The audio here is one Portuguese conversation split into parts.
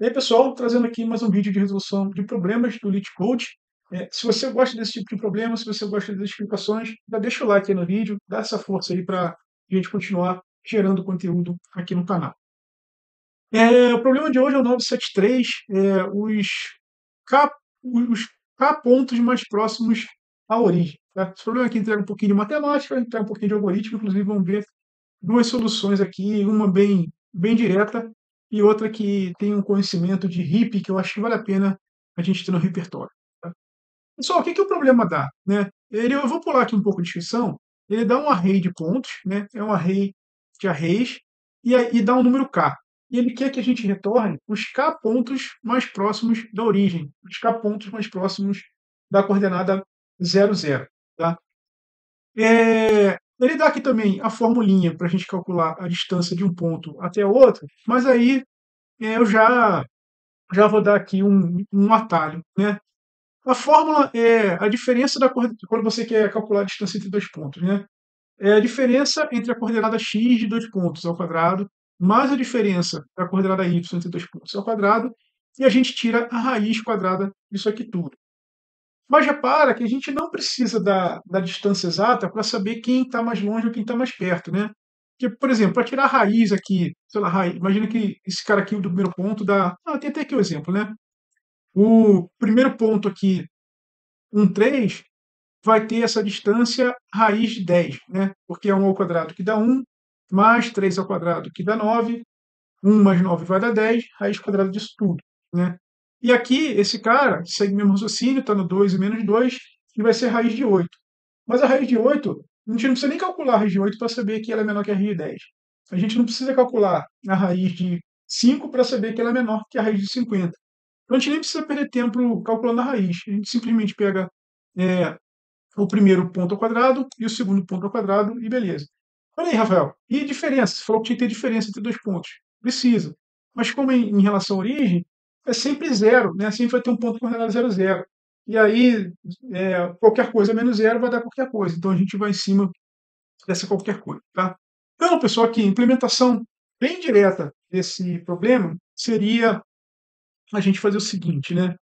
E aí, pessoal, trazendo aqui mais um vídeo de resolução de problemas do LeetCode. Se você gosta desse tipo de problema, se você gosta das explicações, já deixa o like aí no vídeo, dá essa força aí para a gente continuar gerando conteúdo aqui no canal. O problema de hoje é o 973, K, os K pontos mais próximos à origem. Tá? Esse problema aqui entrega um pouquinho de matemática, entrega um pouquinho de algoritmo, inclusive vamos ver duas soluções aqui, uma bem direta e outra que tem um conhecimento de RIP que eu acho que vale a pena a gente ter no repertório. Tá? Pessoal, o que o problema dá? Né? Eu vou pular aqui um pouco de descrição. Ele dá um array de pontos, né? É um array de arrays, e dá um número K. E ele quer que a gente retorne os K pontos mais próximos da origem, os K pontos mais próximos da coordenada 00. Tá? Ele dá aqui também a formulinha para a gente calcular a distância de um ponto até outro, mas aí eu já vou dar aqui um atalho. Né? A fórmula é a diferença quando você quer calcular a distância entre dois pontos. Né? É a diferença entre a coordenada x de dois pontos ao quadrado, mais a diferença da coordenada y entre dois pontos ao quadrado, e a gente tira a raiz quadrada disso aqui tudo. Mas repara que a gente não precisa da distância exata para saber quem está mais longe ou quem está mais perto, né? Porque, por exemplo, para tirar a raiz aqui, sei lá, imagina que esse cara aqui do primeiro ponto dá. Tem até aqui o exemplo, né? O primeiro ponto aqui, 3, vai ter essa distância raiz de 10, né? Porque é 1 ao quadrado que dá 1, mais 3 ao quadrado que dá 9, 1 mais 9 vai dar 10, raiz quadrada disso tudo. Né? E aqui, esse cara segue o mesmo raciocínio, está no 2 e menos 2, e vai ser raiz de 8. Mas a raiz de 8, a gente não precisa nem calcular a raiz de 8 para saber que ela é menor que a raiz de 10. A gente não precisa calcular a raiz de 5 para saber que ela é menor que a raiz de 50. Então a gente nem precisa perder tempo calculando a raiz. A gente simplesmente pega é, o primeiro ponto ao quadrado e o segundo ponto ao quadrado e beleza. Olha aí, Rafael. E diferença? Você falou que tinha que ter diferença entre dois pontos. Precisa. Mas como em relação à origem, é sempre zero, né? Sempre vai ter um ponto coordenado 0, 0. E aí, qualquer coisa menos zero vai dar qualquer coisa. Então a gente vai em cima dessa qualquer coisa. Tá? Então, pessoal, aqui, implementação bem direta desse problema seria a gente fazer o seguinte, né?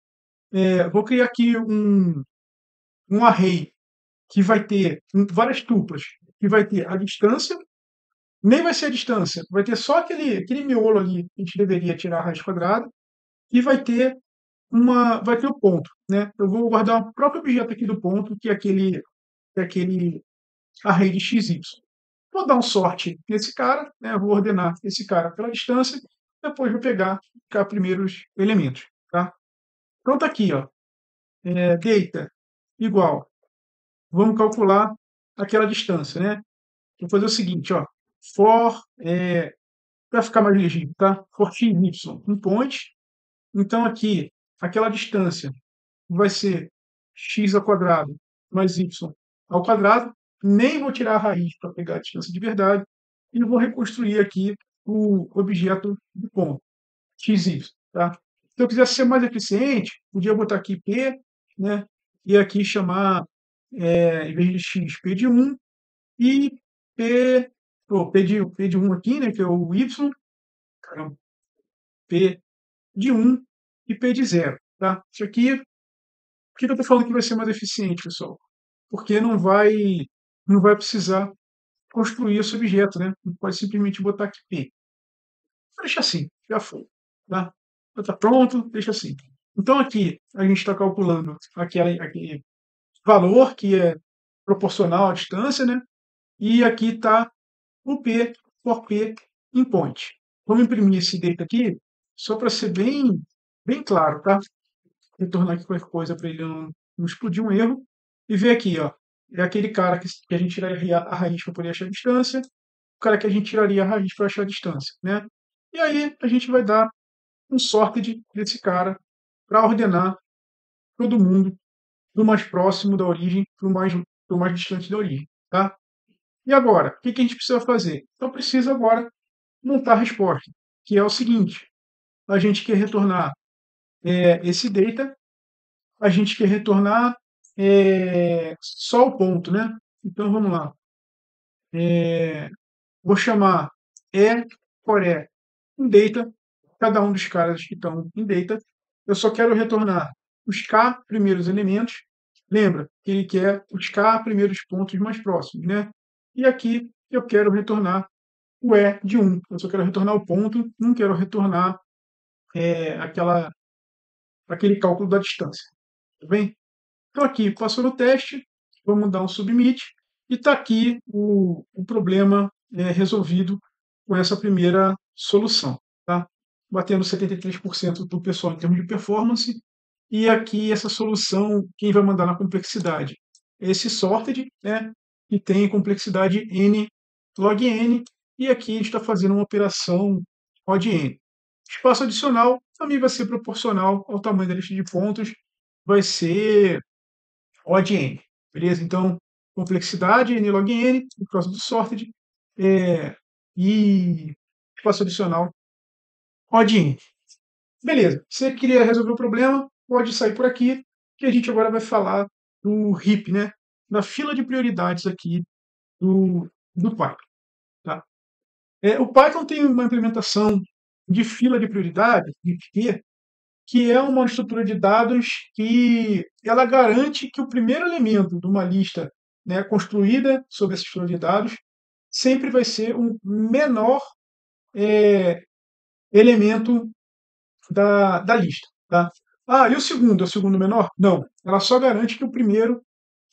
Vou criar aqui um array que vai ter várias tuplas, que vai ter a distância, nem vai ser a distância, vai ter só aquele miolo ali que a gente deveria tirar a raiz quadrada, e vai ter o ponto. Né? Eu vou guardar o próprio objeto aqui do ponto, que é aquele array de xy. Vou dar um sort nesse cara, né? Vou ordenar esse cara pela distância, depois vou pegar os primeiros elementos. Tá? Então está aqui, ó, data igual. Vamos calcular aquela distância, né? Vou fazer o seguinte, ó, for, para ficar mais legível, tá? For x, y, um point. Então aqui, aquela distância vai ser x ao quadrado mais y ao quadrado. Nem vou tirar a raiz para pegar a distância de verdade. E vou reconstruir aqui o objeto do ponto, xy. Tá? Se eu quisesse ser mais eficiente, podia botar aqui p, né? E aqui chamar, em vez de x, p de 1, e P de 1 aqui, né, que é o Y, caramba, P de 1 e P de 0. Tá? Isso aqui, por que eu estou falando que vai ser mais eficiente, pessoal? Porque não vai precisar construir esse objeto, né? Não pode simplesmente botar aqui P. Deixa assim, já foi. Tá? Já está pronto, deixa assim. Então aqui a gente está calculando aquele valor que é proporcional à distância, né? E aqui está o P por P em point. Vamos imprimir esse data aqui, só para ser bem claro, tá? Retornar aqui qualquer coisa para ele não explodir um erro. E ver aqui, ó, é aquele cara que a gente tiraria a raiz para poder achar a distância, o cara que a gente tiraria a raiz para achar a distância, né? E aí a gente vai dar um sorted desse cara para ordenar todo mundo do mais próximo da origem para o mais distante da origem, tá? E agora, o que a gente precisa fazer? Então precisa agora montar a resposta, que é o seguinte: a gente quer retornar esse data, a gente quer retornar só o ponto, né? Então vamos lá. Vou chamar core um data, cada um dos caras que estão em data. Eu só quero retornar os K primeiros elementos. Lembra que ele quer os K primeiros pontos mais próximos, né? E aqui eu quero retornar o E de 1. Eu só quero retornar o ponto, não quero retornar aquele cálculo da distância. Tá bem? Então aqui, passou no teste, vamos dar um submit, e está aqui o problema resolvido com essa primeira solução. Tá? Batendo 73% do pessoal em termos de performance, e aqui essa solução, quem vai mandar na complexidade? Esse sorted, né, que tem complexidade n log n, e aqui a gente está fazendo uma operação odd n. Espaço adicional também vai ser proporcional ao tamanho da lista de pontos, vai ser odd n, beleza? Então, complexidade n log n, por causa do sorted, e espaço adicional odd n. Beleza, você queria resolver o problema, pode sair por aqui, que a gente agora vai falar do heap, né? Da fila de prioridades aqui do Python. Tá? O Python tem uma implementação de fila de prioridade, heap, que é uma estrutura de dados que ela garante que o primeiro elemento de uma lista, né, construída sobre essa estrutura de dados sempre vai ser o menor elemento da lista. Tá? Ah, e o segundo? É o segundo menor? Não. Ela só garante que o primeiro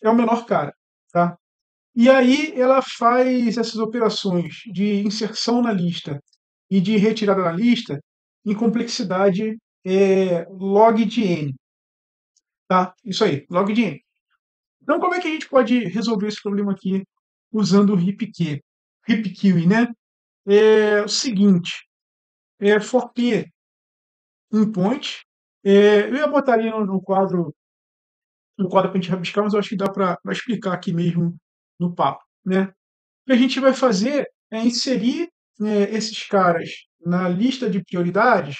é o menor cara. Tá? E aí ela faz essas operações de inserção na lista e de retirada da lista em complexidade log de n. Tá? Isso aí, log de n. Então, como é que a gente pode resolver esse problema aqui usando o heap-queuing, né? É o seguinte, for p em point, eu ia botar ali no quadro para a gente rabiscar, mas eu acho que dá para explicar aqui mesmo no papo, né? O que a gente vai fazer é inserir esses caras na lista de prioridades,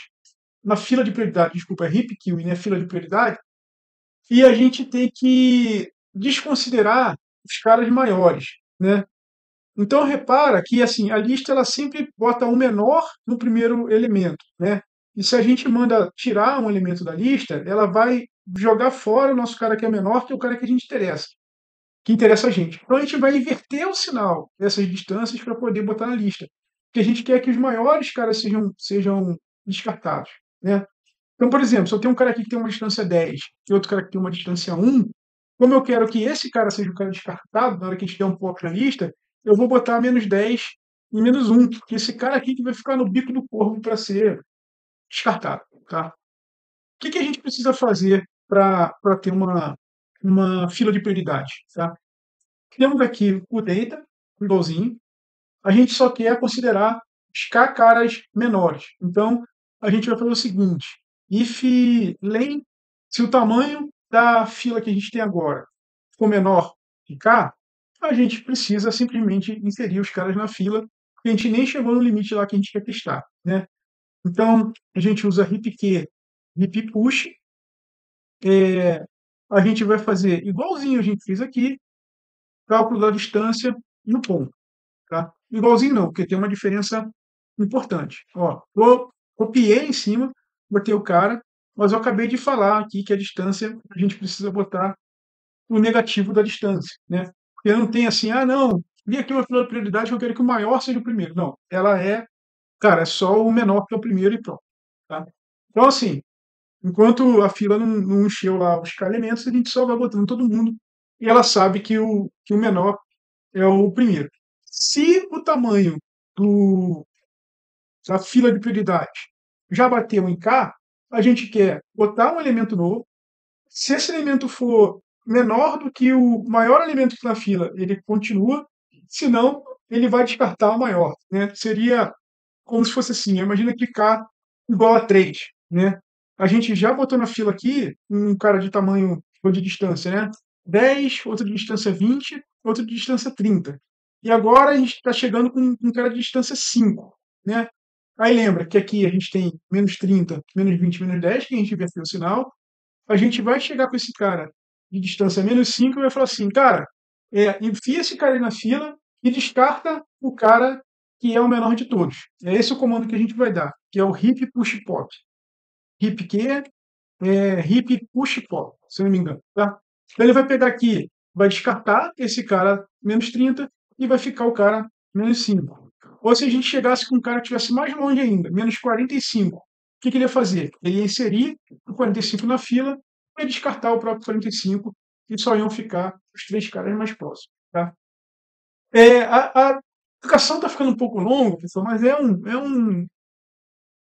na fila de prioridade, desculpa, heap-queuing, né? Fila de prioridade, e a gente tem que desconsiderar os caras maiores, né? Então repara que assim a lista ela sempre bota o menor no primeiro elemento, né? E se a gente manda tirar um elemento da lista, ela vai jogar fora o nosso cara que é menor, que é o cara que a gente interessa, que interessa a gente. Então a gente vai inverter o sinal dessas distâncias para poder botar na lista, porque a gente quer que os maiores caras sejam descartados, né? Então, por exemplo, se eu tenho um cara aqui que tem uma distância 10 e outro cara que tem uma distância 1, como eu quero que esse cara seja o cara descartado, na hora que a gente der um pop na lista, eu vou botar menos 10 e menos 1, que esse cara aqui que vai ficar no bico do corvo para ser descartado. Tá? O que a gente precisa fazer para ter uma fila de prioridade? Tá? Temos aqui o data, igualzinho, a gente só quer considerar os K caras menores. Então, a gente vai fazer o seguinte, if len, se o tamanho da fila que a gente tem agora for menor que K, a gente precisa simplesmente inserir os caras na fila, porque a gente nem chegou no limite lá que a gente quer testar. Né? Então, a gente usa heap-q, heap-push, a gente vai fazer igualzinho a gente fez aqui, cálculo da distância e o ponto. Tá? Igualzinho não, porque tem uma diferença importante. Ó, eu copiei em cima, botei o cara, mas eu acabei de falar aqui que a distância, a gente precisa botar o negativo da distância. Né? Porque não tem assim, não, vi aqui uma fila de prioridade que eu quero que o maior seja o primeiro. Não, ela é só o menor que é o primeiro e pronto. Tá? Então, assim, enquanto a fila não encheu lá os elementos, a gente só vai botando todo mundo e ela sabe que o menor é o primeiro. Se o tamanho da fila de prioridade já bateu em K, a gente quer botar um elemento novo. Se esse elemento for menor do que o maior elemento que está na fila, ele continua, senão ele vai descartar o maior. Né? Seria como se fosse assim, imagina que K igual a 3. Né? A gente já botou na fila aqui um cara de tamanho ou de distância, né? 10, outro de distância 20, outro de distância 30. E agora a gente está chegando com um cara de distância 5. Né? Aí lembra que aqui a gente tem menos 30, menos 20, menos 10, que a gente inverteu o sinal. A gente vai chegar com esse cara de distância menos 5 e vai falar assim, cara, enfia esse cara aí na fila e descarta o cara que é o menor de todos. É esse o comando que a gente vai dar, que é o hip push pop. Hip Q hip push pop, se eu não me engano, tá? Então ele vai pegar aqui, vai descartar esse cara menos 30 e vai ficar o cara menos 5. Ou se a gente chegasse com um cara que estivesse mais longe ainda, menos 45, o que, que ele ia fazer? Ele ia inserir o 45 na fila e descartar o próprio 45 e só iam ficar os 3 caras mais próximos, tá? A explicação está ficando um pouco longa, pessoal, mas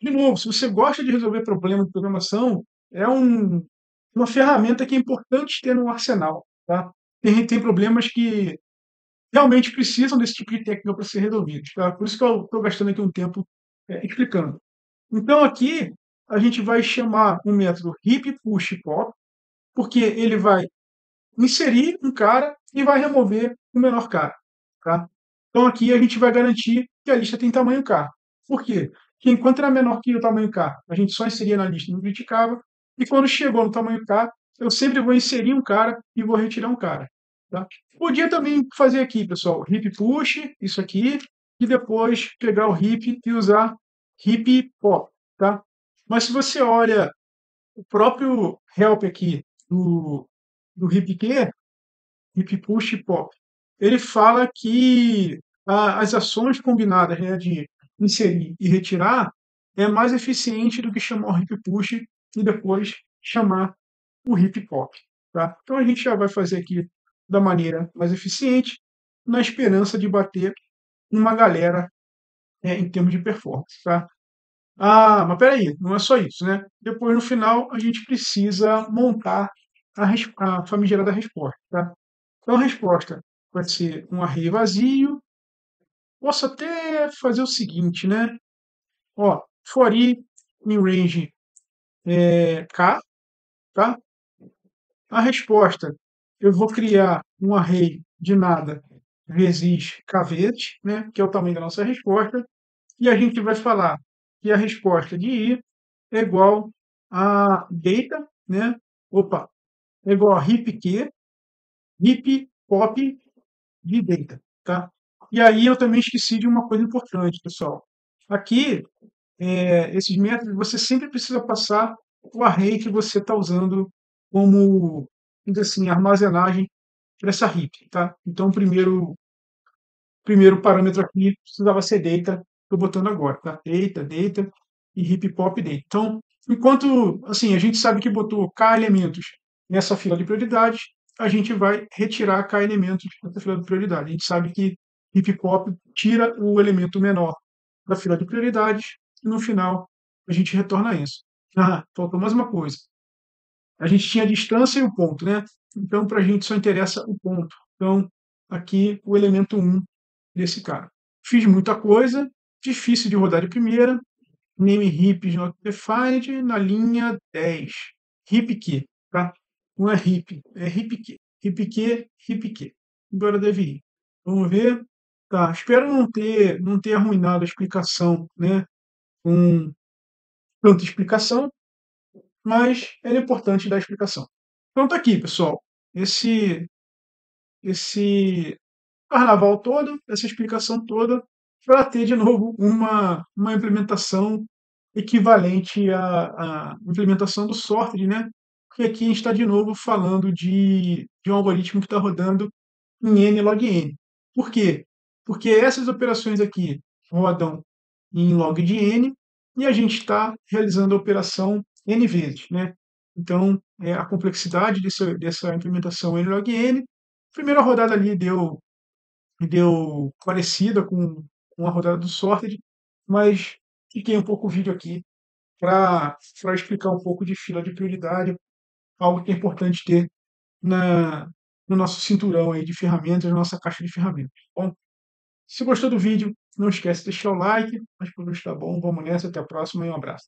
de novo, se você gosta de resolver problemas de programação, é uma ferramenta que é importante ter no arsenal, tá? Tem problemas que realmente precisam desse tipo de técnica para ser resolvidos, tá? Por isso que eu estou gastando aqui um tempo explicando. Então aqui a gente vai chamar o método hip push pop, porque ele vai inserir um cara e vai remover o menor cara, tá? Então aqui a gente vai garantir que a lista tem tamanho K. Por quê? Porque enquanto era menor que o tamanho K, a gente só inseria na lista e não criticava, e quando chegou no tamanho K, eu sempre vou inserir um cara e vou retirar um cara, tá? Podia também fazer aqui, pessoal, hip push, isso aqui, e depois pegar o hip e usar hip pop, tá? Mas se você olha o próprio help aqui do hip push pop, ele fala que as ações combinadas, né, de inserir e retirar é mais eficiente do que chamar o hip push e depois chamar o hip pop, tá? Então a gente já vai fazer aqui da maneira mais eficiente, na esperança de bater uma galera em termos de performance, tá? Ah, mas peraí, não é só isso, né? Depois, no final, a gente precisa montar a famigerada resposta, tá? Então, a resposta vai ser um array vazio. Posso até fazer o seguinte, né? Ó, for i em range k, tá? A resposta, eu vou criar um array de nada vezes k vezes, né? Que é o tamanho da nossa resposta. E a gente vai falar que a resposta de i é igual a data, né? Opa, é igual a hip pop de data, tá? E aí eu também esqueci de uma coisa importante, pessoal. Aqui, esses métodos, você sempre precisa passar o array que você está usando como, assim, armazenagem para essa heap, tá? Então, o primeiro parâmetro aqui precisava ser data, estou botando agora, tá? Data e hip pop data. Então, enquanto, assim, a gente sabe que botou k elementos nessa fila de prioridades, a gente vai retirar k elementos dessa fila de prioridade. A gente sabe que hip pop tira o elemento menor da fila de prioridades e no final a gente retorna isso. Ah, faltou mais uma coisa. A gente tinha a distância e o ponto, né? Então, para a gente só interessa o ponto. Então, aqui o elemento 1 desse cara. Fiz muita coisa, difícil de rodar de primeira. Name hips not defined na linha 10. Hip Q, tá? Não é hip, é hip Q. Hip Q. Agora deve ir. Vamos ver. Tá, espero não ter arruinado a explicação, né? Com tanta explicação, mas era importante dar a explicação. Então tá aqui, pessoal. Esse carnaval todo, essa explicação toda, para ter de novo uma implementação equivalente à implementação do sorted, né? Porque aqui a gente está de novo falando de um algoritmo que está rodando em n log n. Por quê? Porque essas operações aqui rodam em log de n e a gente está realizando a operação n vezes, né? Então, a complexidade dessa implementação n log n, a primeira rodada ali deu parecida com a rodada do sorted, mas fiquei um pouco o vídeo aqui para explicar um pouco de fila de prioridade, algo que é importante ter na, no nosso cinturão aí de ferramentas, na nossa caixa de ferramentas. Bom, se gostou do vídeo, não esquece de deixar o like, mas por hoje tá bom, vamos nessa, até a próxima e um abraço.